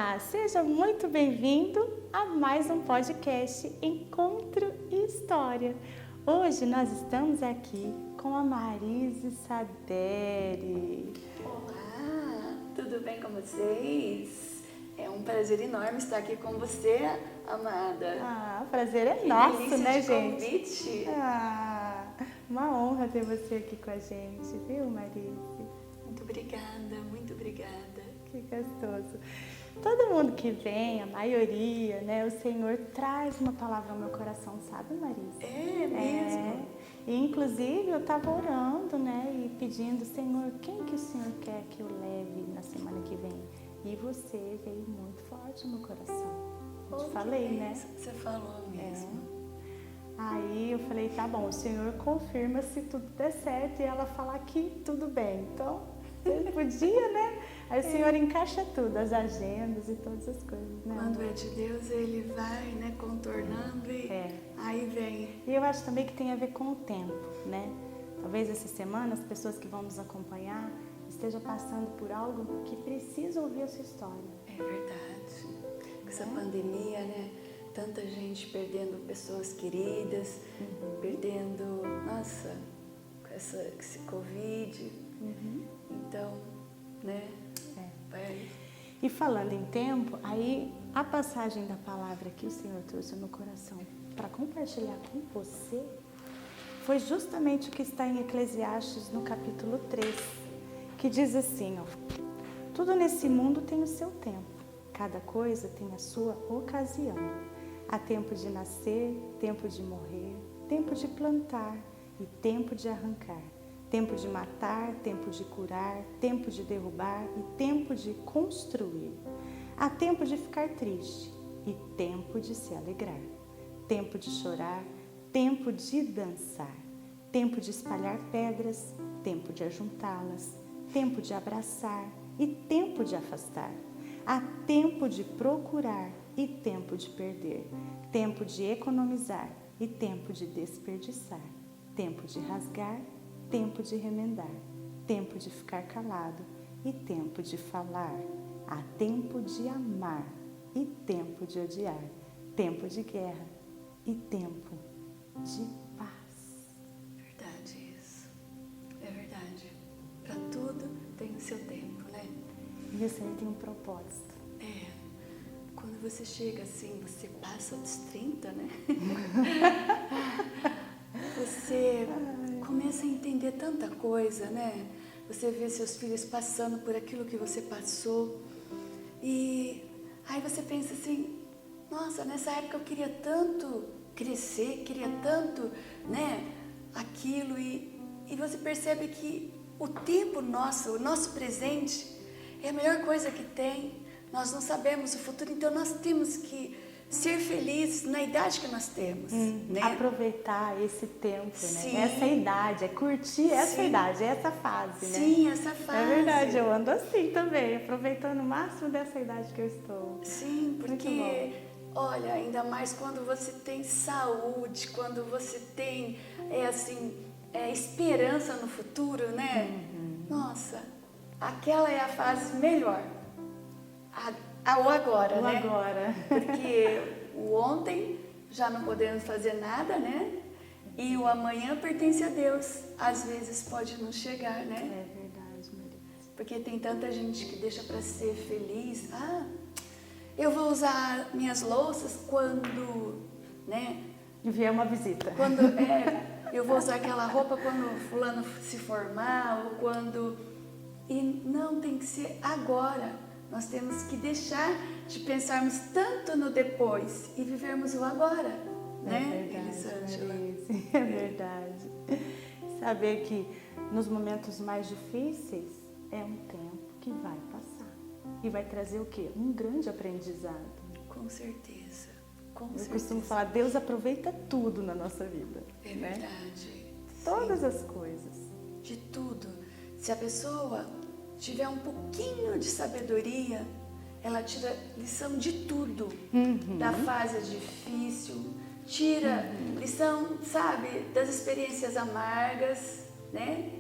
Olá, seja muito bem-vindo a mais um podcast Encontro e História. Hoje nós estamos aqui com a Marise Saderi. Olá, tudo bem com vocês? É um prazer enorme estar aqui com você, amada. O prazer é Que nosso, delícia né, de gente? Convite. Uma honra ter você aqui com a gente, viu, Marise? Muito obrigada, muito obrigada. Que gostoso. Todo mundo que vem, a maioria, né, o Senhor traz uma palavra ao meu coração, sabe, Marise? É mesmo? E inclusive eu estava orando, né, e pedindo, Senhor, quem que o Senhor quer que eu leve na semana que vem? E você veio muito forte no meu coração. Eu te falei, né? Você falou mesmo. Aí eu falei, tá bom, o Senhor confirma se tudo der certo e ela falar que tudo bem. Então, você podia, né? Aí o Senhor encaixa tudo, as agendas e todas as coisas, né? Quando é de Deus, Ele vai, né, contornando e aí vem. E eu acho também que tem a ver com o tempo, né? Talvez essa semana as pessoas que vão nos acompanhar estejam passando por algo que precisam ouvir a sua história. É verdade. Com essa pandemia, né? Tanta gente perdendo pessoas queridas, perdendo, nossa, com esse Covid. Então, né? Vai. E falando em tempo, aí a passagem da palavra que o Senhor trouxe no meu coração para compartilhar com você foi justamente o que está em Eclesiastes no capítulo 3, que diz assim, ó, tudo nesse mundo tem o seu tempo, cada coisa tem a sua ocasião. Há tempo de nascer, tempo de morrer, tempo de plantar e tempo de arrancar. Tempo de matar, tempo de curar, tempo de derrubar e tempo de construir. Há tempo de ficar triste e tempo de se alegrar. Tempo de chorar, tempo de dançar. Tempo de espalhar pedras, tempo de ajuntá-las. Tempo de abraçar e tempo de afastar. Há tempo de procurar e tempo de perder. Tempo de economizar e tempo de desperdiçar. Tempo de rasgar, tempo de remendar, tempo de ficar calado e tempo de falar. Há tempo de amar e tempo de odiar, tempo de guerra e tempo de paz. Verdade isso. É verdade. Para tudo tem o seu tempo, né? E o Senhor tem um propósito. Quando você chega assim, você passa dos 30, né? Você começa a entender tanta coisa, né? Você vê seus filhos passando por aquilo que você passou. E aí você pensa assim, nossa, nessa época eu queria tanto crescer, queria tanto, né, aquilo. E você percebe que o tempo nosso, o nosso presente, é a melhor coisa que tem. Nós não sabemos o futuro, então nós temos que ser felizes na idade que nós temos, né? Aproveitar esse tempo, Sim. né? Essa idade, curtir essa Sim. idade, essa fase, né? Sim, essa fase. É verdade, eu ando assim também, aproveitando o máximo dessa idade que eu estou. Sim, porque, olha, ainda mais quando você tem saúde, quando você tem, esperança no futuro, né? Nossa, aquela é a fase melhor. O agora, né? Agora. Porque o ontem já não podemos fazer nada, né? E o amanhã pertence a Deus. Às vezes pode não chegar, né? É verdade, Maria. Porque tem tanta gente que deixa para ser feliz. Eu vou usar minhas louças quando, né? Vier uma visita. Eu vou usar aquela roupa quando fulano se formar ou quando... E não, tem que ser agora. Nós temos que deixar de pensarmos tanto no depois e vivermos o agora, né, Elisângela? É verdade. Saber que nos momentos mais difíceis é um tempo que vai passar e vai trazer o quê? Um grande aprendizado. Com certeza, Eu costumo falar, Deus aproveita tudo na nossa vida. É verdade. Todas as coisas. De tudo. Se a pessoa tiver um pouquinho de sabedoria, ela tira lição de tudo, da fase difícil, tira lição, sabe, das experiências amargas, né?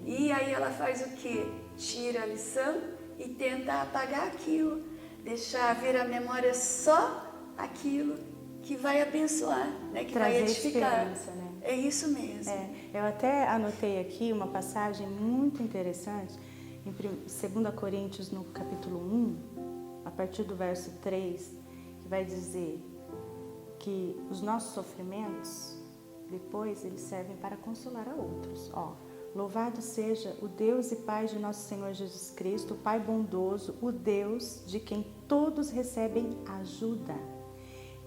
E aí ela faz o quê? Tira a lição e tenta apagar aquilo. deixar vir à memória só aquilo que vai abençoar, né? Que Trazer vai edificar. esperança, né? É isso mesmo. Eu até anotei aqui uma passagem muito interessante em 2 Coríntios, no capítulo 1, a partir do verso 3, que vai dizer que os nossos sofrimentos, depois, eles servem para consolar a outros. Louvado seja o Deus e Pai de nosso Senhor Jesus Cristo, o Pai bondoso, o Deus de quem todos recebem ajuda.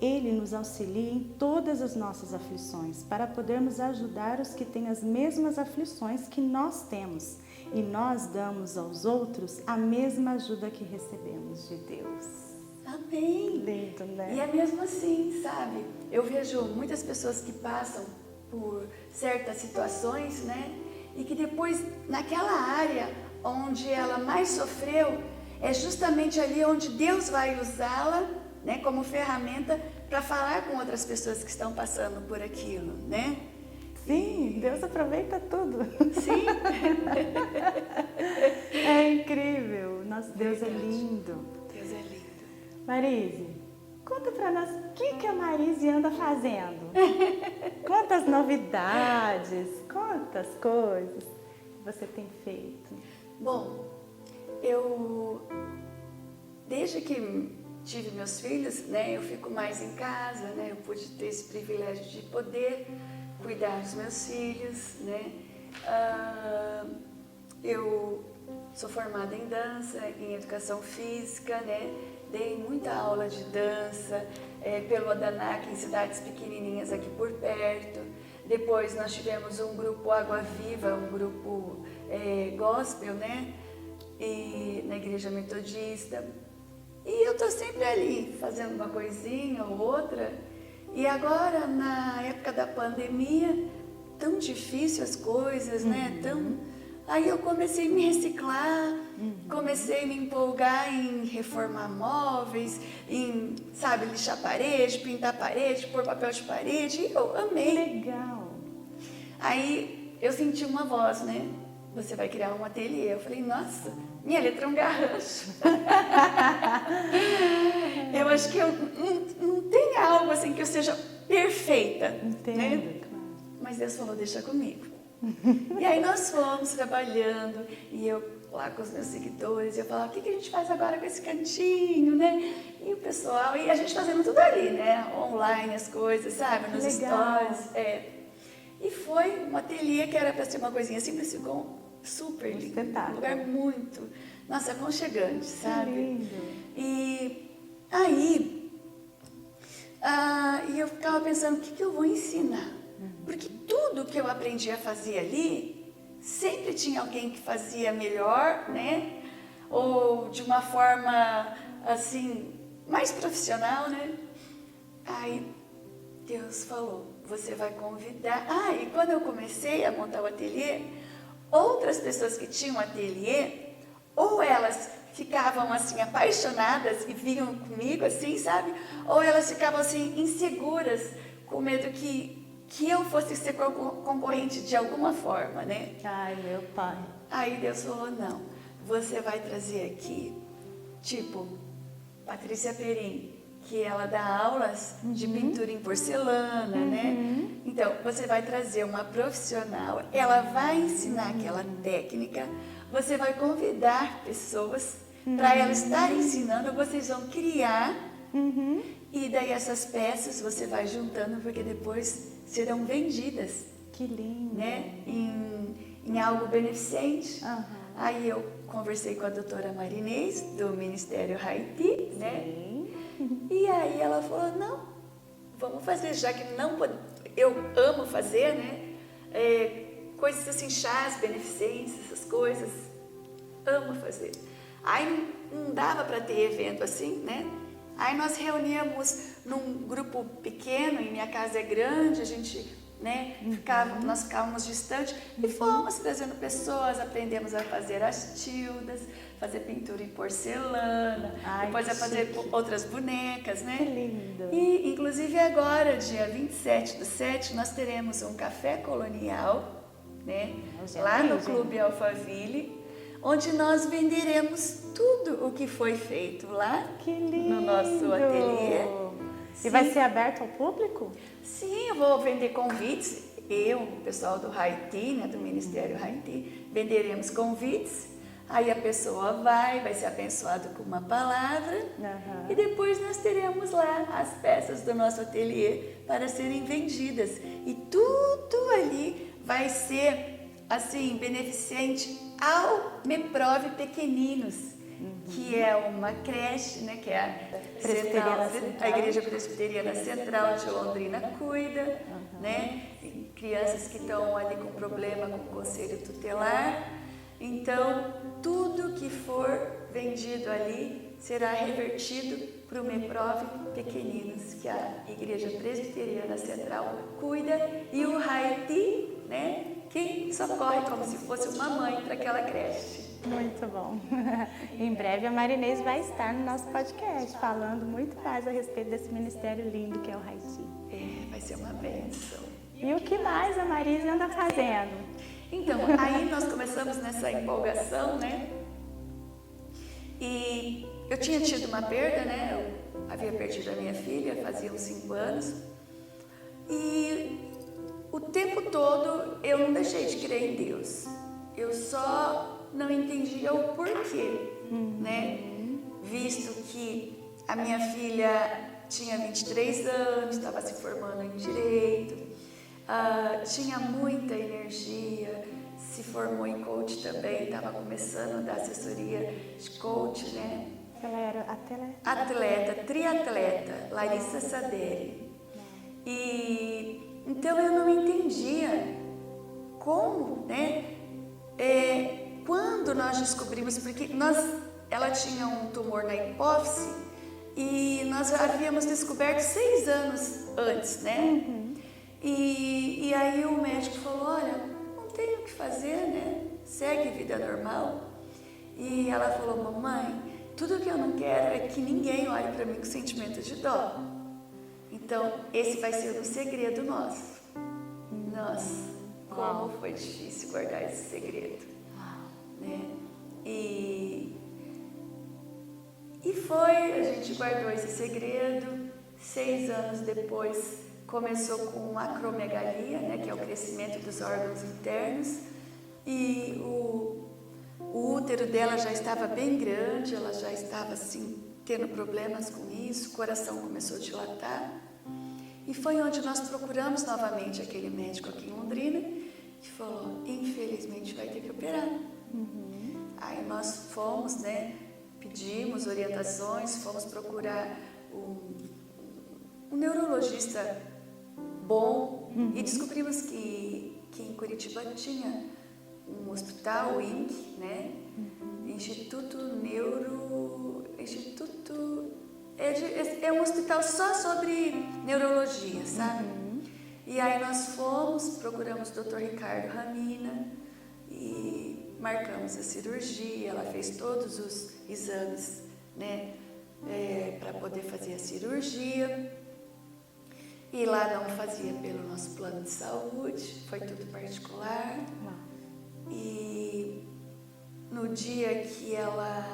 Ele nos auxilia em todas as nossas aflições, para podermos ajudar os que têm as mesmas aflições que nós temos. E nós damos aos outros a mesma ajuda que recebemos de Deus. Amém. Lindo, né? E é mesmo assim, sabe? Eu vejo muitas pessoas que passam por certas situações, né? E que depois, naquela área onde ela mais sofreu, é justamente ali onde Deus vai usá-la, né, como ferramenta para falar com outras pessoas que estão passando por aquilo, né? Sim, Deus aproveita tudo. Sim. É incrível. Nosso Deus é lindo. Deus é lindo. Marise, conta pra nós o que a Marise anda fazendo. Quantas novidades, quantas coisas que você tem feito. Bom, desde que tive meus filhos, né, eu fico mais em casa, né, eu pude ter esse privilégio de poder cuidar dos meus filhos, né. Eu sou formada em dança, em educação física, né, dei muita aula de dança pelo Adanac em cidades pequenininhas aqui por perto. Depois nós tivemos um grupo Água Viva, um grupo gospel, né, e na igreja metodista. E eu estou sempre ali, fazendo uma coisinha ou outra. E agora, na época da pandemia, tão difícil as coisas, né? Aí eu comecei a me reciclar, comecei a me empolgar em reformar móveis, em, sabe, lixar parede, pintar parede, pôr papel de parede. E eu amei. Legal. Aí eu senti uma voz, né? Você vai criar um ateliê. Eu falei, nossa, minha letra é um garrancho. Eu acho que não tem algo assim que eu seja perfeita. Entendo, né? claro. Mas Deus falou, deixa comigo. E aí nós fomos trabalhando, e eu lá com os meus seguidores, eu falava, o que a gente faz agora com esse cantinho, né? E o pessoal, e a gente fazendo tudo ali, né? Online, as coisas, sabe? Nos Legal. stories. E foi um ateliê que era para ser uma coisinha simples, ficou super lindo. Um lugar muito, nossa, aconchegante, sabe? Que lindo. E aí, eu ficava pensando, o que eu vou ensinar? Porque tudo que eu aprendi a fazer ali, sempre tinha alguém que fazia melhor, né? Ou de uma forma, assim, mais profissional, né? Aí Deus falou, você vai convidar. E quando eu comecei a montar o ateliê, outras pessoas que tinham ateliê, ou elas ficavam assim apaixonadas e vinham comigo assim, sabe? Ou elas ficavam assim inseguras, com medo que eu fosse ser concorrente de alguma forma, né? Ai, meu pai. Aí Deus falou, não, você vai trazer aqui, tipo, Patrícia Perim, que ela dá aulas de pintura em porcelana, né? Então, você vai trazer uma profissional, ela vai ensinar aquela técnica, você vai convidar pessoas para ela estar ensinando, vocês vão criar, e daí essas peças você vai juntando, porque depois serão vendidas. Que lindo. Né? Em algo beneficente. Aí eu conversei com a doutora Marinês, do Ministério Haiti, né? E aí ela falou, não, vamos fazer, já que não pode, eu amo fazer, né? Coisas assim, chás beneficentes, essas coisas, amo fazer. Aí não dava para ter evento assim, né? Aí nós reuníamos num grupo pequeno, e minha casa é grande, a gente, né, nós ficávamos distantes e fomos trazendo pessoas, aprendemos a fazer as tildas, fazer pintura em porcelana, depois a fazer outras bonecas, né? Que lindo. E inclusive agora, dia 27/7, nós teremos um café colonial, né? Lá no Clube Alphaville, onde nós venderemos tudo o que foi feito lá Que lindo! no nosso ateliê. E vai ser aberto ao público? Sim, eu vou vender convites. Eu, o pessoal do Haiti, né, do Ministério Haiti, venderemos convites. Aí a pessoa vai ser abençoada com uma palavra. E depois nós teremos lá as peças do nosso ateliê para serem vendidas. E tudo ali vai ser, assim, beneficente ao MEPROV Pequeninos, que é uma creche, né, que é a Igreja Presbiteriana Central de Londrina cuida, né, crianças que estão ali com problema com o conselho tutelar. Então, tudo que for vendido ali será revertido para o MEPROV Pequeninos, que a Igreja Presbiteriana Central cuida, e o Haiti, né, que socorre como se fosse uma mãe para aquela creche. Muito bom. Em breve a Marinês vai estar no nosso podcast, falando muito mais a respeito desse ministério lindo que é o Haiti. Vai ser uma bênção. E o que mais a Marise anda fazendo? Então, aí nós começamos nessa empolgação, né? E eu tinha tido uma perda, né? Eu havia perdido a minha filha, fazia uns 5 anos. E o tempo todo eu não deixei de crer em Deus. Eu só não entendia o porquê, né? Visto que a minha filha tinha 23 anos, estava se formando em Direito, tinha muita energia, se formou em coach também, estava começando a dar assessoria de coach, né? Ela era Atleta, triatleta, Larissa Saderi. E então eu não entendia como, né? Quando nós descobrimos, porque ela tinha um tumor na hipófise e nós havíamos descoberto 6 anos antes, né? E aí o médico falou, olha, não tem o que fazer, né? Segue vida normal. E ela falou, mamãe, tudo que eu não quero é que ninguém olhe para mim com sentimento de dó. Então, esse vai ser o segredo nosso. Nossa, como foi difícil guardar esse segredo. Né? E foi, a gente guardou esse segredo. 6 anos depois começou com acromegalia, né, que é o crescimento dos órgãos internos, e o útero dela já estava bem grande, ela já estava assim tendo problemas com isso, o coração começou a dilatar. E foi onde nós procuramos novamente aquele médico aqui em Londrina, que falou, infelizmente vai ter que operar. Aí nós fomos, né, pedimos orientações, fomos procurar um neurologista bom e descobrimos que em Curitiba tinha um hospital, o INC, né, é um hospital só sobre neurologia, sabe? E aí nós fomos, procuramos o Dr. Ricardo Ramina e marcamos a cirurgia. Ela fez todos os exames, né, para poder fazer a cirurgia. E lá não fazia pelo nosso plano de saúde, foi tudo particular. E no dia que ela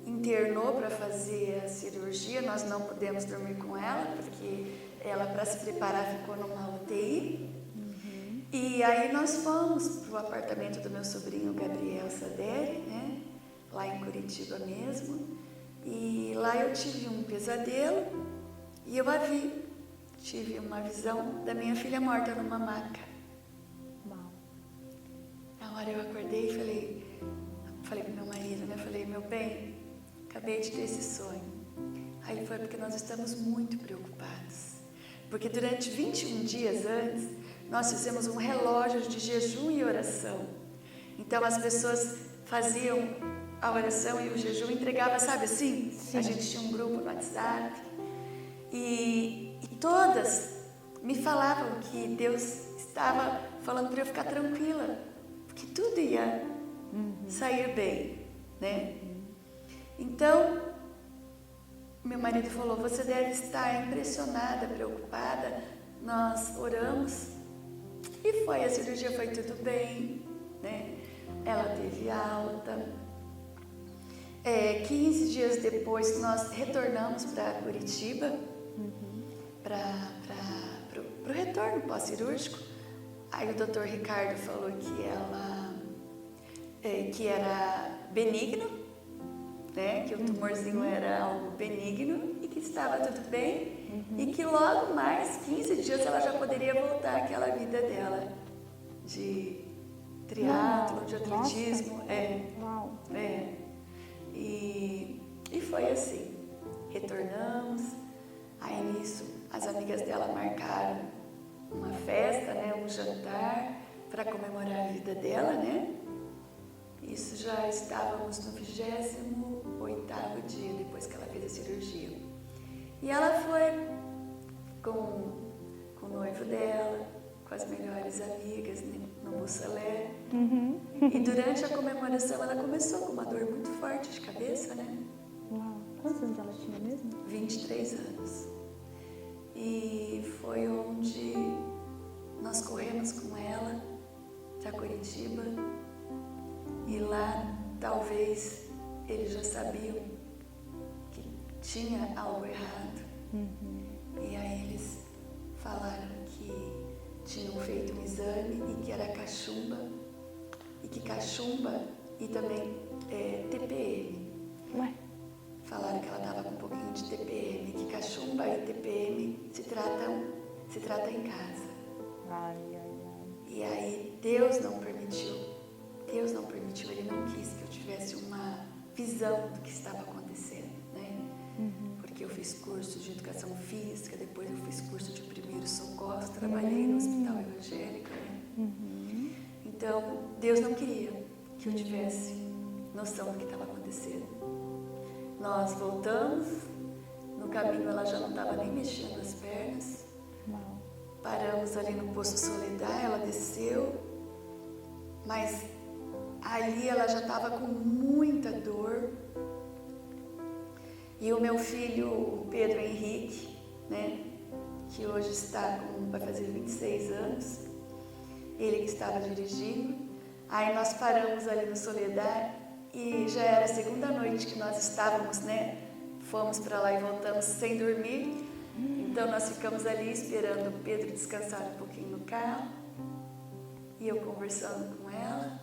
internou para fazer a cirurgia, nós não pudemos dormir com ela, porque ela, para se preparar, ficou numa UTI. E aí nós fomos para o apartamento do meu sobrinho Gabriel Saderi, né, lá em Curitiba mesmo. E lá eu tive um pesadelo e eu a vi. Tive uma visão da minha filha morta numa maca. Na hora eu acordei e falei pro meu marido, né? Falei, meu bem, acabei de ter esse sonho. Aí ele falou, porque nós estamos muito preocupados. Porque durante 21 dias antes, nós fizemos um relógio de jejum e oração. Então as pessoas faziam a oração e o jejum, entregava, sabe assim? Sim. A gente tinha um grupo no WhatsApp. E todas me falavam que Deus estava falando para eu ficar tranquila, porque tudo ia sair bem, né? Então, meu marido falou, você deve estar impressionada, preocupada. Nós oramos e a cirurgia foi tudo bem, né? ela teve alta. 15 dias depois nós retornamos para Curitiba, para o retorno pós-cirúrgico. Aí o doutor Ricardo falou que era benigno, né? Que o tumorzinho era algo benigno e que estava tudo bem, e que logo mais 15 dias ela já poderia voltar àquela vida dela de triatlo, de atletismo. E foi assim, retornamos. Aí nisso as amigas dela marcaram uma festa, né, um jantar para comemorar a vida dela, né? Isso já estávamos no 28º dia depois que ela fez a cirurgia. E ela foi com o noivo dela, com as melhores amigas, né, no Bussalé. E durante a comemoração ela começou com uma dor muito forte de cabeça, né? Uau. Quantos anos ela tinha mesmo? 23 anos. E foi onde nós corremos com ela para Curitiba. E lá, talvez, eles já sabiam que tinha algo errado. E aí eles falaram que tinham feito um exame e que era cachumba. E que cachumba e também TPM. Ué? Falaram que ela estava com um pouquinho de TPM. Que cachumba e TPM se trata em casa. Ai, ai, ai. E aí Deus não permitiu. Ele não quis que eu tivesse uma visão do que estava acontecendo, né? Porque eu fiz curso de educação física, depois eu fiz curso de primeiros socorros, trabalhei no hospital evangélico, né? Então, Deus não queria que eu tivesse noção do que estava acontecendo. Nós voltamos, no caminho ela já não estava nem mexendo as pernas. Uau. Paramos ali no Poço Soledad, ela desceu, mas ali ela já estava com muita dor. E o meu filho, o Pedro Henrique, né, que hoje vai fazer 26 anos, ele que estava dirigindo. Aí nós paramos ali no Soledad e já era a segunda noite que nós estávamos, né, fomos para lá e voltamos sem dormir. Então nós ficamos ali esperando o Pedro descansar um pouquinho no carro, e eu conversando com ela,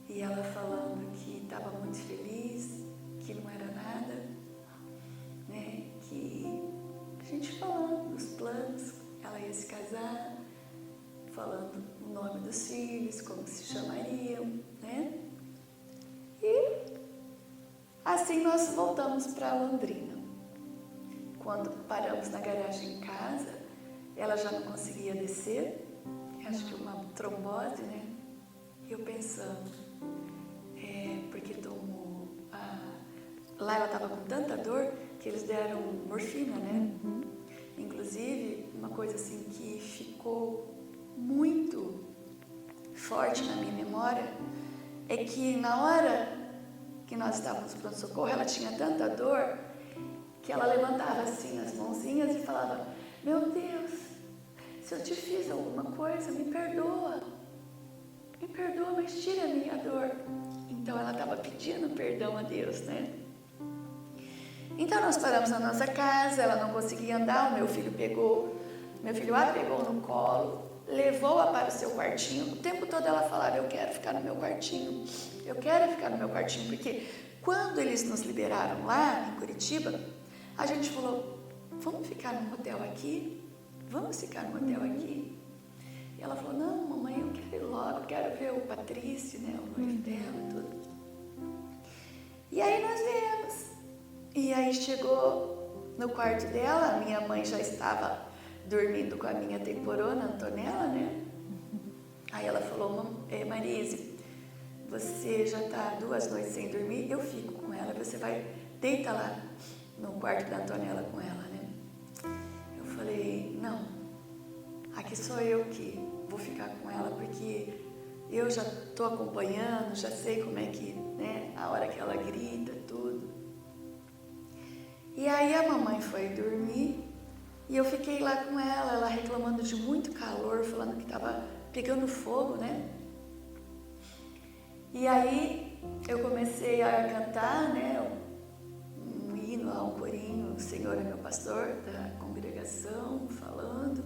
e ela falando que estava muito feliz, que não era nada, né? Que a gente falando dos planos, ela ia se casar, falando o nome dos filhos, como se chamariam, né? E assim nós voltamos para Londrina. Quando paramos na garagem em casa, ela já não conseguia descer, acho que uma trombose, né? E eu pensando, porque tomou lá ela estava com tanta dor que eles deram morfina, né? Inclusive, uma coisa assim que ficou muito forte na minha memória é que na hora que nós estávamos no pronto-socorro, ela tinha tanta dor que ela levantava assim as mãozinhas e falava: meu Deus, se eu te fiz alguma coisa, me perdoa, mas tira a minha dor. Então ela estava pedindo perdão a Deus, né? Então nós paramos na nossa casa, ela não conseguia andar, meu filho a pegou no colo, levou-a para o seu quartinho. O tempo todo ela falava: eu quero ficar no meu quartinho, porque quando eles nos liberaram lá em Curitiba, a gente falou: vamos ficar num hotel aqui? E ela falou: não, mamãe, eu quero ir logo, quero ver o Patrício, né, o noivo dela e tudo. E aí nós viemos. E aí chegou no quarto dela, a minha mãe já estava dormindo com a minha temporona, Antonella, né? Aí ela falou: Marise, você já está 2 noites sem dormir, eu fico com ela, você vai, deita lá no quarto da Antonella com ela, né? Eu falei: não, aqui sou eu que vou ficar com ela, porque eu já estou acompanhando, já sei como é que, né, a hora que ela grita, tudo. E aí a mamãe foi dormir e eu fiquei lá com ela reclamando de muito calor, falando que estava pegando fogo, né? E aí eu comecei a cantar, né, um hino, um corinho, o Senhor é meu pastor, da congregação, falando.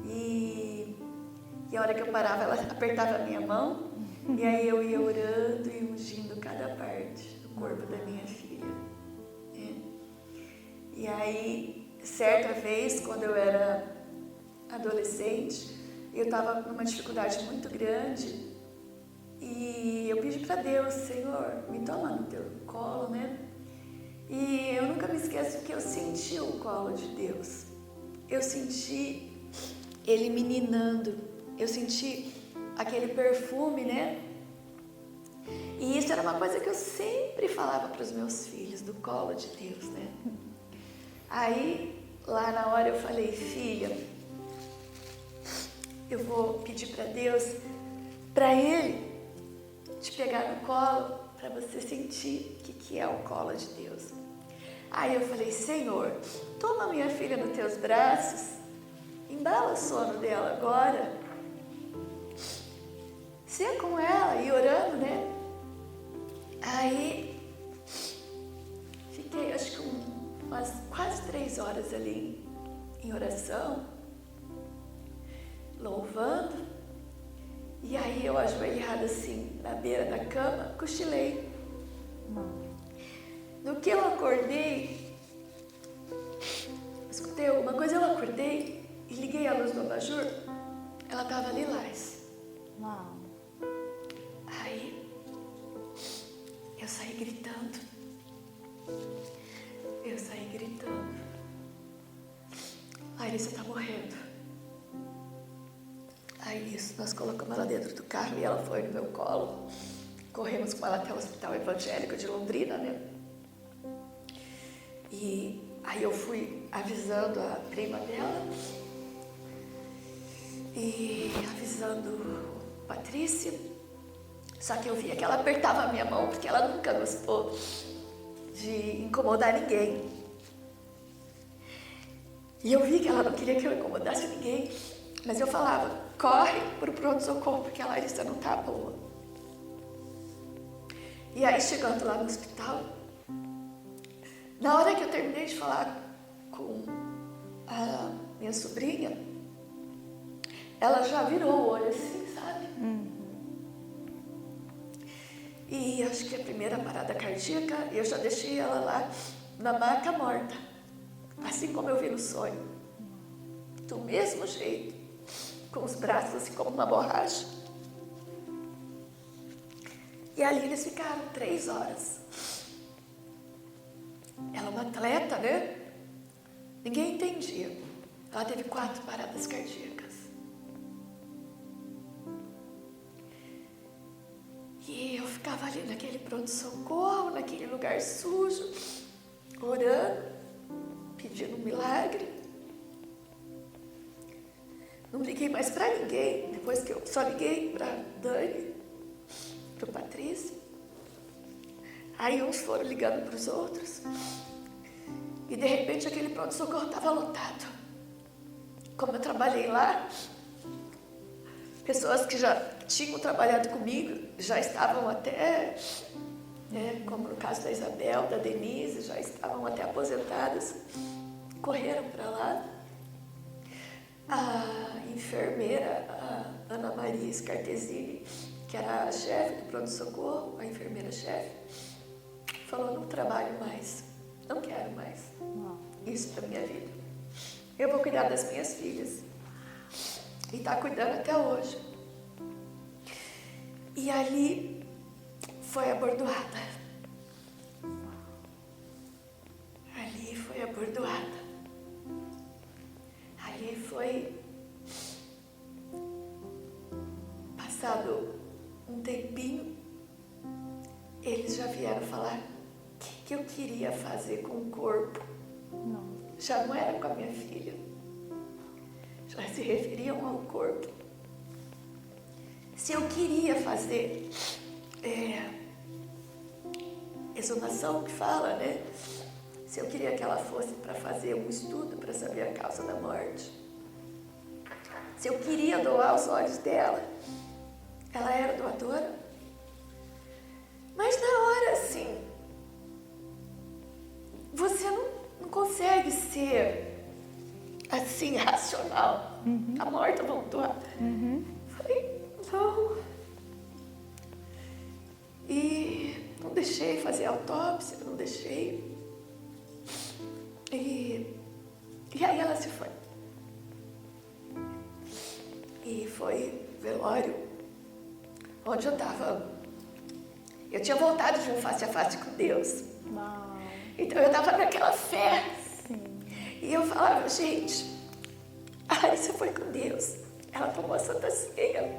E a hora que eu parava, ela apertava a minha mão, e aí eu ia orando e ungindo cada parte do corpo da minha filha. Né? E aí, certa vez, quando eu era adolescente, eu estava numa dificuldade muito grande, e eu pedi para Deus, Senhor, me toma no teu colo, né? E eu nunca me esqueço que eu senti o colo de Deus. Eu senti Ele me ninando. Eu senti aquele perfume, né? E isso era uma coisa que eu sempre falava para os meus filhos, do colo de Deus, né? Aí, lá na hora eu falei, filha, eu vou pedir para Deus, para Ele te pegar no colo, para você sentir o que é o colo de Deus. Aí eu falei, Senhor, toma minha filha nos teus braços, embala o sono dela agora, ser com ela e orando, né? Aí fiquei acho que umas quase 3 horas ali em oração, louvando. E aí eu ajoelhada assim na beira da cama, cochilei. No que eu acordei, escutei alguma coisa, eu acordei e liguei a luz do abajur, ela estava lilás. Uau. Aí eu saí gritando. Larissa está morrendo. Aí nisso, nós colocamos ela dentro do carro e ela foi no meu colo. Corremos com ela até o Hospital Evangélico de Londrina, né? E aí eu fui avisando a prima dela e avisando Patrícia. Só que eu via que ela apertava a minha mão porque ela nunca gostou de incomodar ninguém. E eu vi que ela não queria que eu incomodasse ninguém. Mas eu falava, corre pro pronto-socorro porque a Larissa não tá boa. E aí, chegando lá no hospital, na hora que eu terminei de falar com a minha sobrinha, ela já virou o olho assim, sabe? E acho que a primeira parada cardíaca, eu já deixei ela lá na maca morta, assim como eu vi no sonho, do mesmo jeito, com os braços assim como uma borracha. E ali eles ficaram 3 horas. Ela é uma atleta, né? Ninguém entendia. Ela teve 4 paradas cardíacas. E eu ficava ali naquele pronto-socorro, naquele lugar sujo, orando, pedindo um milagre. Não liguei mais para ninguém, depois que eu só liguei para Dani, para o Patrícia. Aí uns foram ligando para os outros. E de repente aquele pronto-socorro estava lotado. Como eu trabalhei lá, pessoas que já tinham trabalhado comigo, já estavam até, como no caso da Isabel, da Denise, já estavam até aposentadas, correram para lá. A enfermeira, a Ana Maria Scartesini, que era a chefe do pronto-socorro, a enfermeira-chefe, falou, não trabalho mais, não quero mais isso para minha vida. Eu vou cuidar das minhas filhas. E está cuidando até hoje. E ali foi abordoada. Ali foi abordoada. Ali foi passado um tempinho, eles já vieram falar o que eu queria fazer com o corpo. Não. Já não era com a minha filha. Já se referiam ao corpo. Se eu queria fazer exumação, que fala, né? Se eu queria que ela fosse para fazer um estudo para saber a causa da morte. Se eu queria doar os olhos dela, ela era doadora. Mas na hora, assim, você não consegue ser assim, racional. A morte voltou. Falei, não. E não deixei fazer autópsia, não deixei. E aí ela se foi. E foi velório, onde eu estava. Eu tinha voltado de um face a face com Deus. Uau. Então eu estava naquela fé. Sim. E eu falava, gente, a Larissa foi com Deus. Ela tomou a Santa Ceia.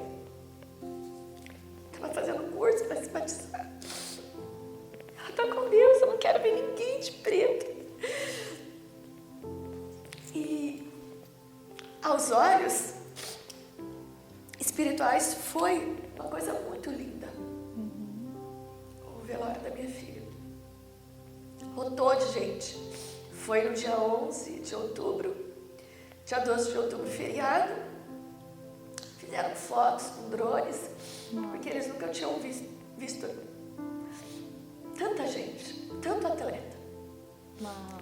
Estava fazendo curso para se batizar. Ela está com Deus, eu não quero ver ninguém de preto. E aos olhos espirituais foi uma coisa muito linda. O velório da minha filha. Lotou de gente. Foi no dia 11 de outubro. Dia 12 de outubro, feriado. Fizeram fotos com drones, porque eles nunca tinham visto tanta gente, tanto atleta.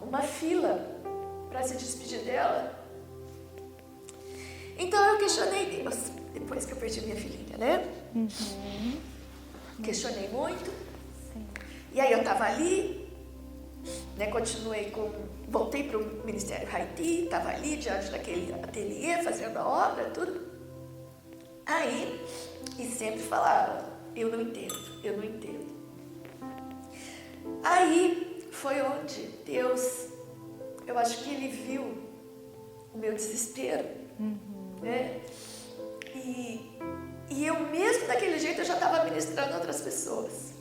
Uma fila para se despedir dela. Então eu questionei Deus, depois que eu perdi minha filhinha, né? Questionei muito. Sim. E aí eu estava ali, né, voltei para o Ministério Haiti, estava ali diante daquele ateliê, fazendo a obra, tudo. Aí, e sempre falava, eu não entendo. Aí foi onde Deus, eu acho que Ele viu o meu desespero, né? E eu mesmo daquele jeito eu já estava ministrando a outras pessoas.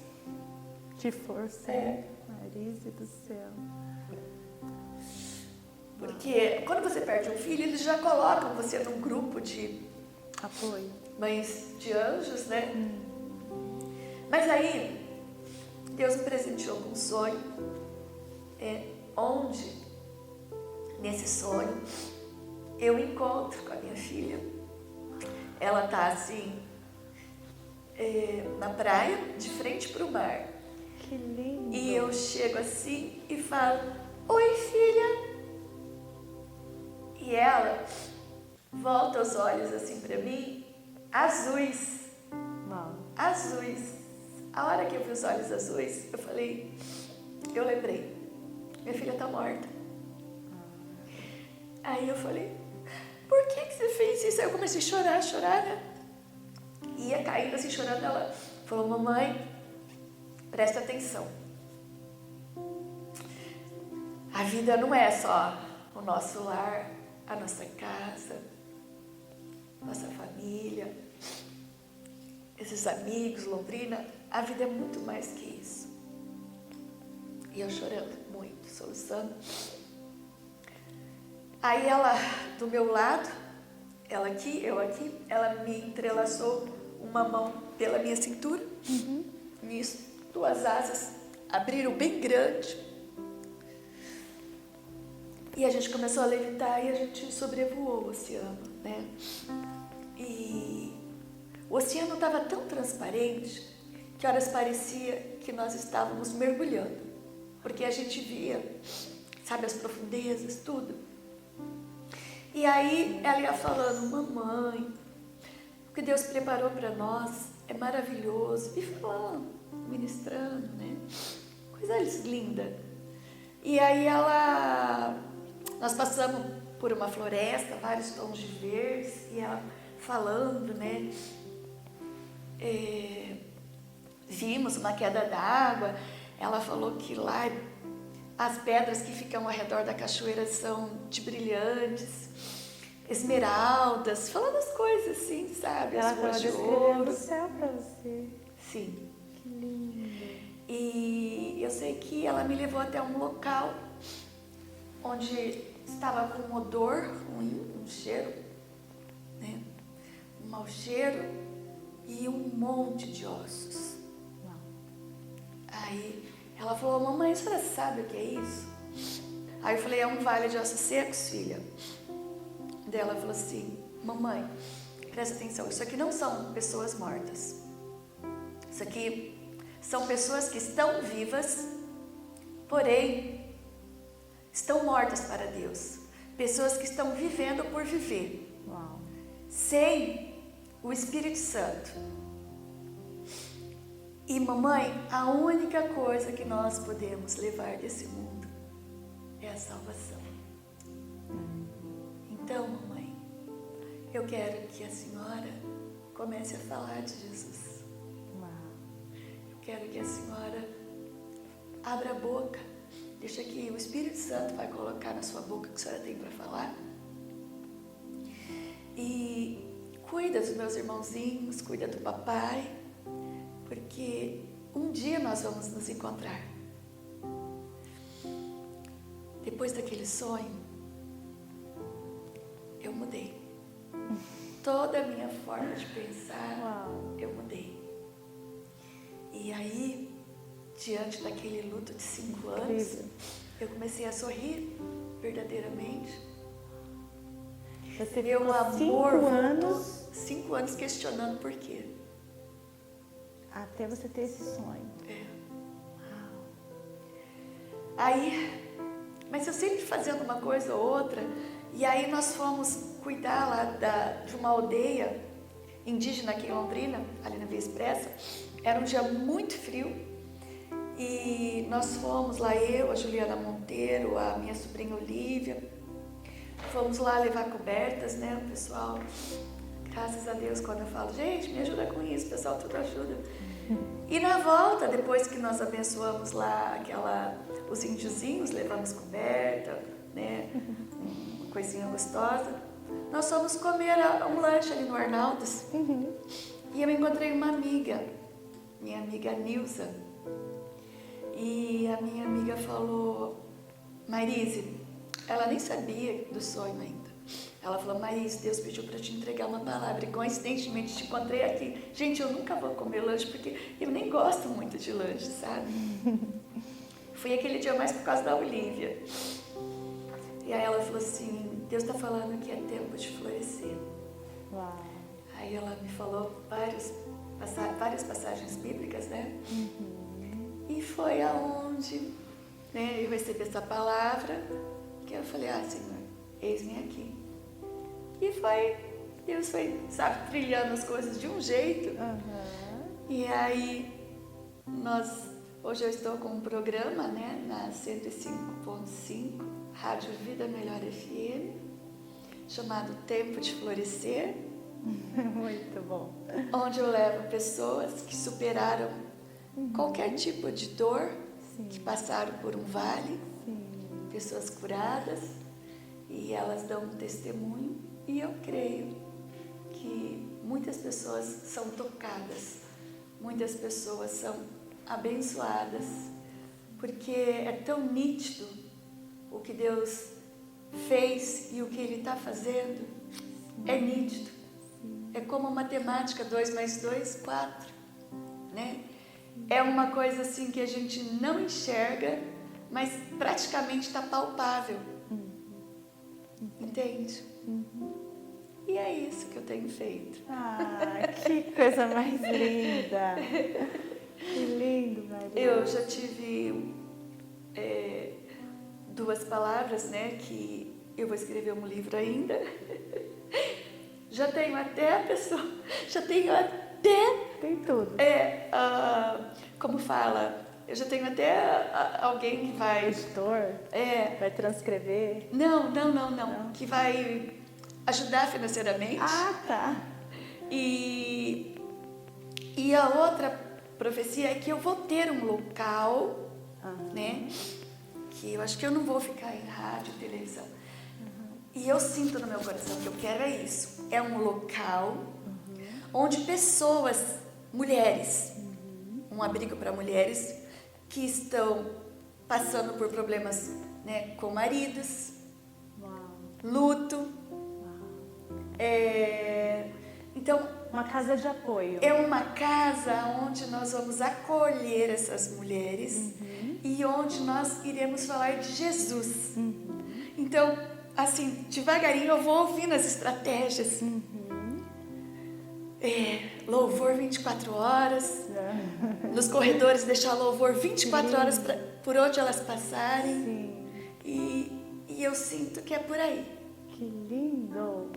Que força, É. Marise do céu. Porque quando você perde um filho, eles já colocam você num grupo de Apoio. mães de anjos, né? Mas aí, Deus me presenteou com um sonho, onde, nesse sonho, eu encontro com a minha filha. Ela tá assim, na praia, de frente para o mar. Que lindo. E eu chego assim e falo, oi filha. E ela volta os olhos assim para mim, azuis. Uau. Azuis. A hora que eu vi os olhos azuis, eu lembrei, minha filha tá morta. Aí eu falei, por que você fez isso? Aí eu comecei a chorar, né? Ia caindo assim, chorando, ela falou, mamãe, presta atenção. A vida não é só o nosso lar, a nossa casa, nossa família, esses amigos, Londrina, a vida é muito mais que isso. E eu chorando muito, soluçando. Aí ela, do meu lado, ela aqui, eu aqui, ela me entrelaçou uma mão pela minha cintura. Nisso, duas asas abriram bem grande. E a gente começou a levitar e a gente sobrevoou o oceano, né? E o oceano estava tão transparente que horas parecia que nós estávamos mergulhando, porque a gente via, sabe, as profundezas, tudo. E aí ela ia falando, mamãe, o que Deus preparou para nós é maravilhoso. E falando, ministrando, né? Coisa linda. E aí nós passamos por uma floresta, vários tons de verdes, e ela falando, né? Vimos uma queda d'água. Ela falou que lá as pedras que ficam ao redor da cachoeira são de brilhantes, esmeraldas, falando as coisas assim, sabe? Ela As ruas de descrevendo ouro. o céu para você. Sim. Que lindo. E eu sei que ela me levou até um local onde estava com um odor ruim, um cheiro, né? Um mau cheiro e um monte de ossos. Uau. Aí ela falou, mamãe, a senhora sabe o que é isso? Aí eu falei, é um vale de ossos secos, filha. Daí ela falou assim, mamãe, presta atenção, isso aqui não são pessoas mortas. Isso aqui São pessoas que estão vivas, porém estão mortas para Deus. Pessoas que estão vivendo por viver. Uau. Sem o Espírito Santo. E mamãe, a única coisa que nós podemos levar desse mundo é a salvação. Então, mamãe, eu quero que a senhora comece a falar de Jesus. Uau. Eu quero que a senhora abra a boca. Deixa que o Espírito Santo vai colocar na sua boca o que a senhora tem para falar. E cuida dos meus irmãozinhos, cuida do papai, porque um dia nós vamos nos encontrar. Depois daquele sonho, eu mudei. Toda a minha forma de pensar, Uau. eu mudei. E aí, diante daquele luto de 5 anos, Incrível. eu comecei a sorrir verdadeiramente. Você Meu ficou amor 5 voltou. anos 5 anos questionando por quê. até você ter esse sonho. É. Uau. Aí, mas eu sempre fazendo uma coisa ou outra, e aí nós fomos cuidar lá de uma aldeia indígena aqui em Londrina, ali na Via Expressa. Era um dia muito frio, e nós fomos lá, eu, a Juliana Monteiro, a minha sobrinha Olívia, fomos lá levar cobertas, né, o pessoal. Graças a Deus, quando eu falo, gente, me ajuda com isso, o pessoal tudo ajuda. E na volta, depois que nós abençoamos lá os índiozinhos, levamos coberta, né, uma coisinha gostosa, nós fomos comer um lanche ali no Arnaldos. E eu encontrei uma amiga, minha amiga Nilza. E a minha amiga falou, Marise, ela nem sabia do sonho ainda. Ela falou, Marise, Deus pediu para te entregar uma palavra e coincidentemente te encontrei aqui. Gente, eu nunca vou comer lanche porque eu nem gosto muito de lanche, sabe? Fui aquele dia mais por causa da Olívia. E aí ela falou assim, Deus está falando que é tempo de florescer. Uau. Aí ela me falou várias passagens bíblicas, né? E foi aonde, né, eu recebi essa palavra, que eu falei, Senhor, eis-me aqui. E Deus foi, sabe, trilhando as coisas de um jeito. E aí, hoje eu estou com um programa, né, na 105.5, Rádio Vida Melhor FM, chamado Tempo de Florescer. Muito bom. Onde eu levo pessoas que superaram qualquer tipo de dor, Sim. que passaram por um vale, Sim. pessoas curadas, e elas dão um testemunho, e eu creio que muitas pessoas são tocadas, muitas pessoas são abençoadas, porque é tão nítido o que Deus fez e o que Ele está fazendo. É nítido. É como matemática, 2 mais 2, 4, né? É uma coisa assim que a gente não enxerga, mas praticamente está palpável. Entende? E é isso que eu tenho feito. Que coisa mais linda. Que lindo, Maria. Eu já tive 2 palavras, né? Que eu vou escrever um livro ainda. Já tenho até a pessoa, Tem tudo. Como fala, eu já tenho até alguém que vai... Editor? Vai transcrever? Não. Que vai ajudar financeiramente. Tá. E a outra profecia é que eu vou ter um local, né? Que eu acho que eu não vou ficar em rádio, televisão. E eu sinto no meu coração que eu quero é isso. É um local onde pessoas, mulheres, um abrigo para mulheres que estão passando por problemas, né, com maridos, luto. Então, uma casa de apoio. É uma casa onde nós vamos acolher essas mulheres e onde nós iremos falar de Jesus. Então, assim, devagarinho eu vou ouvindo as estratégias. Louvor 24 horas, nos corredores, deixar louvor 24 horas por onde elas passarem. Sim. E eu sinto que é por aí. Que lindo!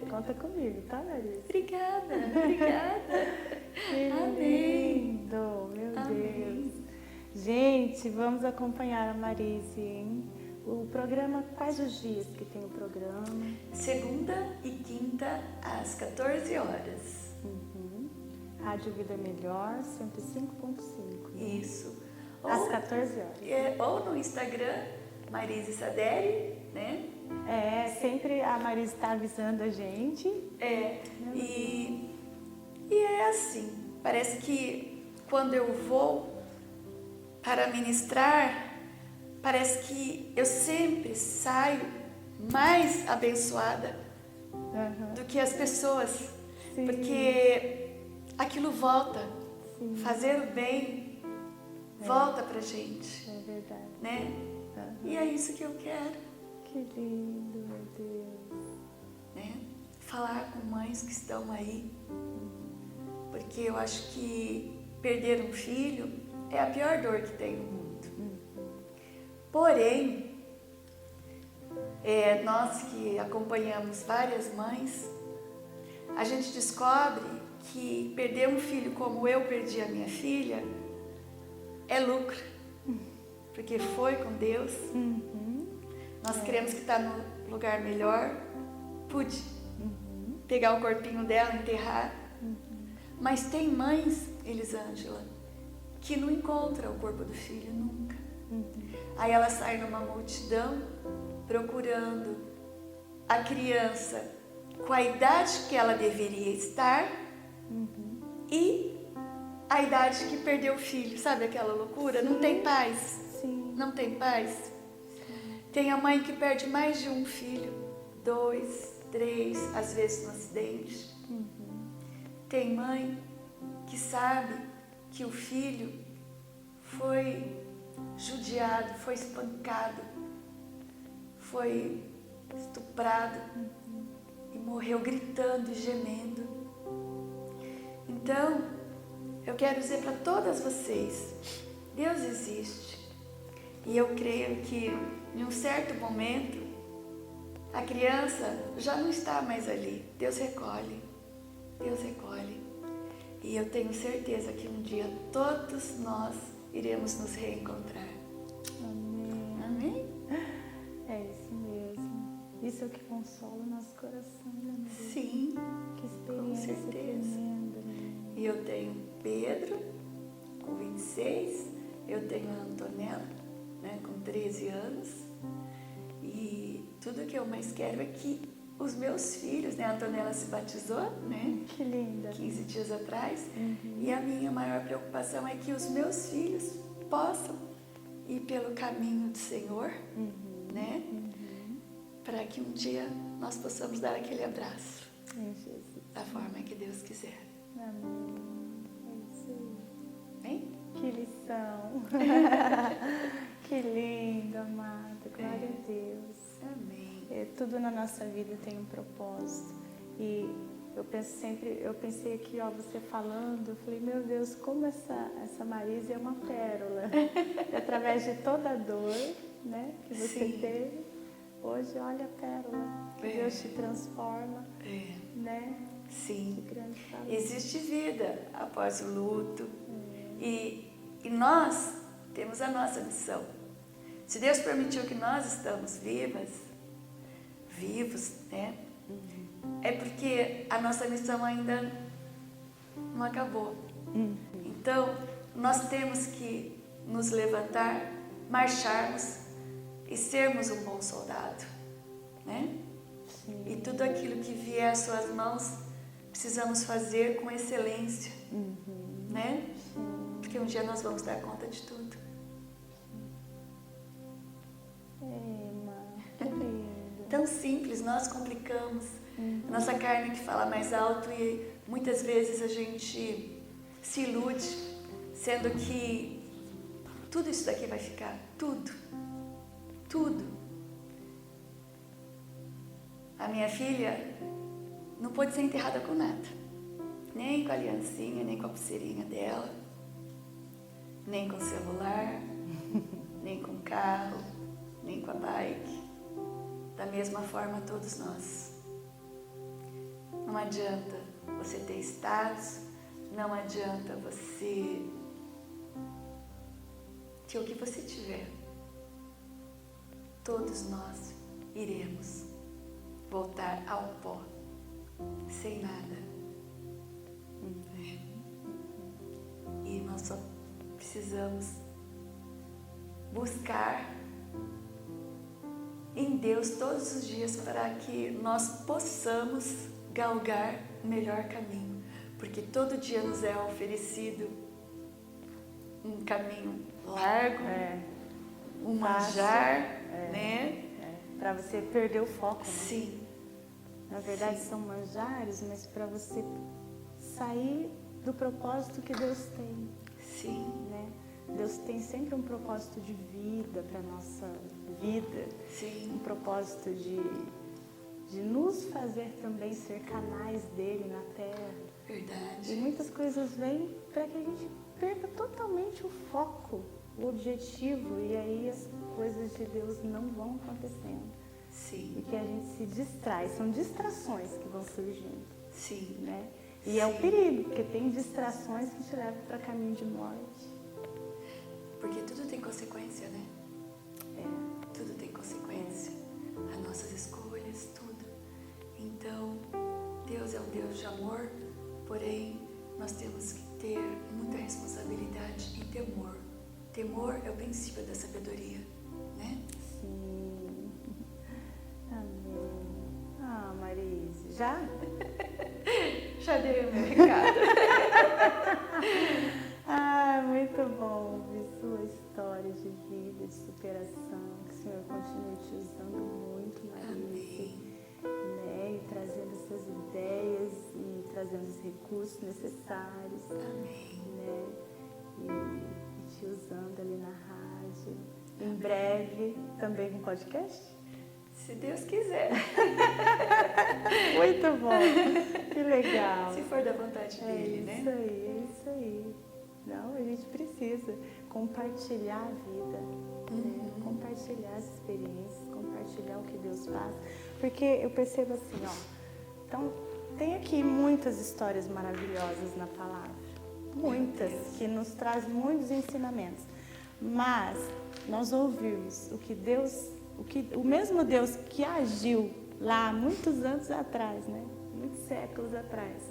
Conta comigo, tá, Marisa? Obrigada, obrigada. Que Amém. lindo, meu Amém. Deus. Gente, vamos acompanhar a Marise, hein? O programa, quais os dias que tem o programa? Segunda e quinta, às 14 horas. Rádio Vida Melhor, 105.5. Isso. Às 14 horas. Ou no Instagram, Marise Saderi, né? Sempre a Marise está avisando a gente. E é assim, parece que quando eu vou para ministrar, parece que eu sempre saio mais abençoada do que as pessoas. Sim. Porque aquilo volta. Sim. Fazer o bem volta pra gente. É verdade. Né? E é isso que eu quero. Que lindo, meu Deus. Né? Falar com mães que estão aí. Porque eu acho que perder um filho é a pior dor que tem no mundo. Porém, nós que acompanhamos várias mães, a gente descobre que perder um filho como eu perdi a minha filha é lucro. Porque foi com Deus. Nós queremos que está no lugar melhor. Pude pegar o corpinho dela, enterrar. Mas tem mães, Elisângela, que não encontram o corpo do filho nunca. Aí ela sai numa multidão procurando a criança com a idade que ela deveria estar e a idade que perdeu o filho. Sabe aquela loucura? Não tem paz. Sim. Não tem paz. Tem a mãe que perde mais de um filho, 2, 3, às vezes no acidente. Tem mãe que sabe que o filho foi judiado, foi espancado, foi estuprado e morreu gritando e gemendo. Então, eu quero dizer para todas vocês, Deus existe. E eu creio que em um certo momento a criança já não está mais ali. Deus recolhe. Deus recolhe. E eu tenho certeza que um dia todos nós iremos nos reencontrar. Amém. Amém? É isso mesmo. Isso é o que consola o nosso coração, né, Maria? Sim, Que experiência com certeza. tremenda, né? E eu tenho Pedro, com 26, eu tenho a Antonella, né, com 13 anos. E tudo que eu mais quero é que os meus filhos, né, a Antonella se batizou, né? Que linda. 15 dias atrás. E a minha maior preocupação é que os meus filhos possam ir pelo caminho do Senhor, né? Para que um dia nós possamos dar aquele abraço Em Jesus. da forma que Deus quiser. Amém. É isso aí. Hein? Que lição. Que lindo, amada. Glória a Deus. Amém. Tudo na nossa vida tem um propósito. E eu pensei aqui, ó, você falando, eu falei, meu Deus, como essa Marise é uma pérola. Através de toda a dor, né, que você Sim. teve, hoje olha a pérola. Que Deus te transforma, né? Sim. Que grande favor. Existe vida após o luto. E nós temos a nossa missão. Se Deus permitiu que nós estamos vivos, né? É porque a nossa missão ainda não acabou. Então, nós temos que nos levantar, marcharmos e sermos um bom soldado, né? Sim. E tudo aquilo que vier às suas mãos, precisamos fazer com excelência, né? Porque um dia nós vamos dar conta de tudo. Que lindo. Tão simples, nós complicamos. Nossa carne que fala mais alto e muitas vezes a gente se ilude, sendo que tudo isso daqui vai ficar, tudo. A minha filha não pôde ser enterrada com nada, nem com a aliancinha, nem com a pulseirinha dela. nem com celular, nem com carro, nem com a bike. Da mesma forma, todos nós. Não adianta você ter status, não adianta você ter o que você tiver. Todos nós iremos voltar ao pó, sem nada. E nós só precisamos buscar em Deus todos os dias para que nós possamos galgar o melhor caminho, porque todo dia nos é oferecido um caminho largo, um manjar, né? Para você perder o foco. Né? Sim. Na verdade são manjares, mas para você sair do propósito que Deus tem. Sim. Né? Deus tem sempre um propósito de vida para a nossa vida. Sim. Um propósito de nos fazer também ser canais dele na terra. Verdade. E muitas coisas vêm para que a gente perca totalmente o foco, o objetivo, e aí as coisas de Deus não vão acontecendo. Sim. E que a gente se distrai, são distrações que vão surgindo. Sim. Né? E é o perigo, porque tem distrações que te levam para caminho de morte. Porque tudo tem consequência, né? Tudo tem consequência. As nossas escolhas, tudo. Então, Deus é um Deus de amor, porém, nós temos que ter muita responsabilidade e temor. Temor é o princípio da sabedoria, né? Sim. Amém. Ah, Marise, já? Já dei o meu recado. Ah, muito bom ouvir sua história de vida, de superação. Que o Senhor continue te usando muito, Marise. Né? E trazendo suas ideias e trazendo os recursos necessários. Amém. Né? E te usando ali na rádio. Em breve, também com podcast? Se Deus quiser. Muito bom. Que legal. Se for da vontade dele, né? É isso aí. Não, a gente precisa compartilhar a vida, né? Compartilhar as experiências, compartilhar o que Deus faz. Porque eu percebo assim, ó. Então, tem aqui muitas histórias maravilhosas na palavra. Muitas, que nos trazem muitos ensinamentos. Mas nós ouvimos o mesmo Deus que agiu lá muitos anos atrás, né? Muitos séculos atrás,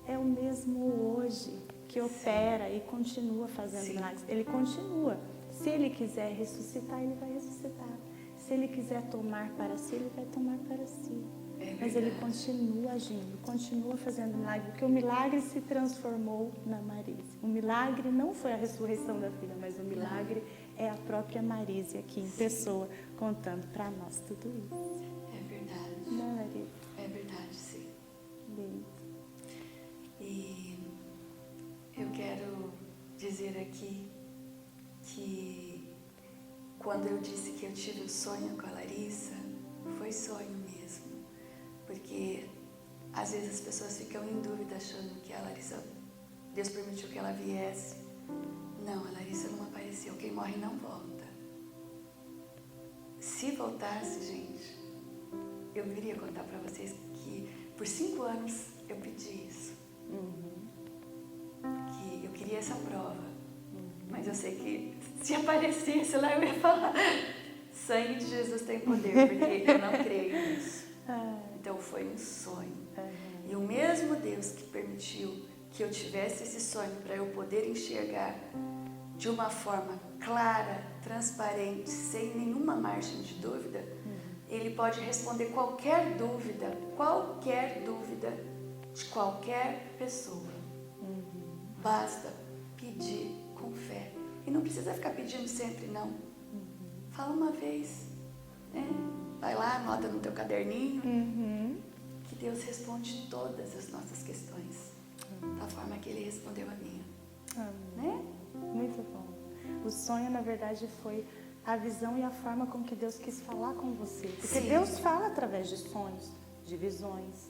é o mesmo hoje que opera e continua fazendo milagres. Ele continua. Se ele quiser ressuscitar, ele vai ressuscitar. Se ele quiser tomar para si, ele vai tomar para si. Mas ele continua agindo, continua fazendo milagre, porque o milagre se transformou na Marise. O milagre não foi a ressurreição da filha, mas o milagre é a própria Marise aqui em pessoa, contando para nós tudo isso. É verdade. Não, Marise? É verdade, sim. Lindo. E eu quero dizer aqui que quando eu disse que eu tive um sonho com a Larissa, foi sonho mesmo. Porque às vezes as pessoas ficam em dúvida achando que a Larissa, Deus permitiu que ela viesse. Não, a Larissa não apareceu. Quem morre não volta. Se voltasse, gente, eu viria contar para vocês que por 5 anos eu pedi isso. Que eu queria essa prova. Mas eu sei que se aparecesse lá eu ia falar: sangue de Jesus tem poder, porque eu não creio nisso. Então foi um sonho. E o mesmo Deus que permitiu que eu tivesse esse sonho para eu poder enxergar de uma forma clara, transparente, sem nenhuma margem de dúvida, Ele pode responder qualquer dúvida de qualquer pessoa. Basta pedir com fé. E não precisa ficar pedindo sempre, não. Fala uma vez, né? Vai lá, anota no teu caderninho, que Deus responde todas as nossas questões, da forma que Ele respondeu a minha. Né? Muito bom. O sonho, na verdade, foi a visão e a forma com que Deus quis falar com você. Porque Deus fala através de sonhos, de visões,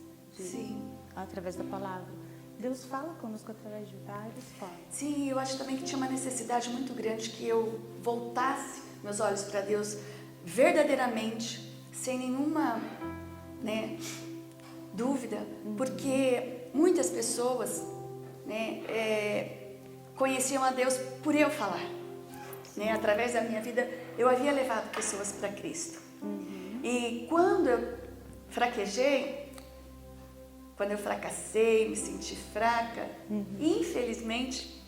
através da palavra. Deus fala conosco através de várias formas. Sim, eu acho também que tinha uma necessidade muito grande que eu voltasse meus olhos para Deus verdadeiramente, sem nenhuma, né, dúvida, porque muitas pessoas, né, conheciam a Deus por eu falar, né, através da minha vida eu havia levado pessoas para Cristo. E quando eu fraquejei, quando eu fracassei, me senti fraca, infelizmente,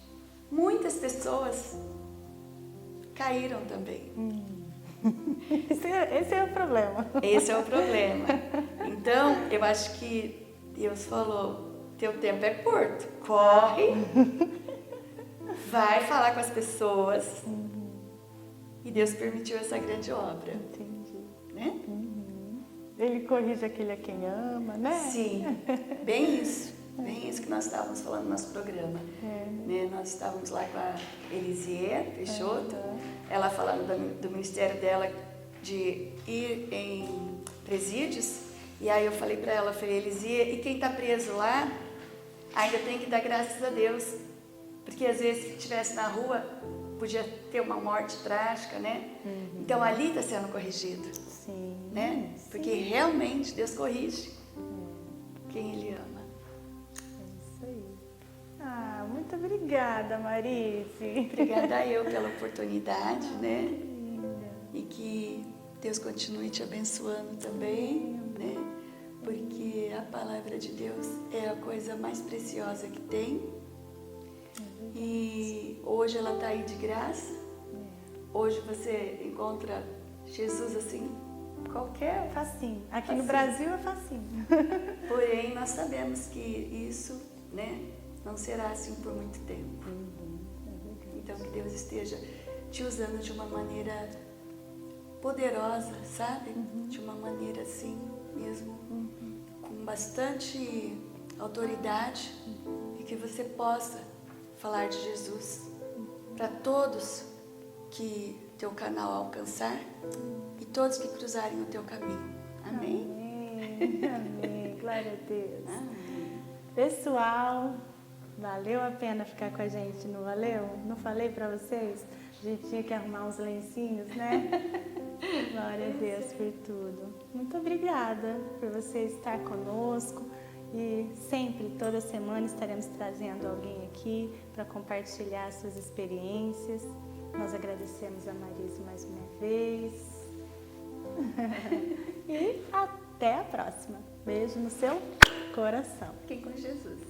muitas pessoas caíram também. Esse é o problema. Esse é o problema. Então, eu acho que Deus falou, teu tempo é curto, corre, vai falar com as pessoas. E Deus permitiu essa grande obra. Entendi. Né? Ele corrige aquele a quem ama, né? Sim, bem isso que nós estávamos falando no nosso programa. Né? Nós estávamos lá com a Elisier Peixoto, ela falando do ministério dela de ir em presídios, e aí eu falei para ela, Elisier, e quem está preso lá ainda tem que dar graças a Deus, porque às vezes se estivesse na rua podia ter uma morte trágica, né? Então ali está sendo corrigido. Sim. Né? Porque realmente Deus corrige quem Ele ama. É isso aí. Ah, muito obrigada, Marice. Obrigada eu pela oportunidade, né? E que Deus continue te abençoando também, né? Porque a palavra de Deus é a coisa mais preciosa que tem. E hoje ela está aí de graça. Hoje você encontra Jesus assim, qualquer... Facinho. Aqui facinho. No Brasil é facinho. Porém, nós sabemos que isso, né, não será assim por muito tempo. Então, que Deus esteja te usando de uma maneira poderosa, sabe? De uma maneira assim mesmo, com bastante autoridade, e que você possa falar de Jesus para todos que teu canal alcançar e todos que cruzarem o teu caminho. Amém? Amém. Glória a Deus. Amém. Pessoal, valeu a pena ficar com a gente, não valeu? Não falei para vocês? A gente tinha que arrumar uns lencinhos, né? Glória a Deus por tudo. Muito obrigada por você estar conosco. E sempre, toda semana, estaremos trazendo alguém aqui para compartilhar suas experiências. Nós agradecemos a Marise mais uma vez. E até a próxima. Beijo no seu coração. Fiquem com Jesus.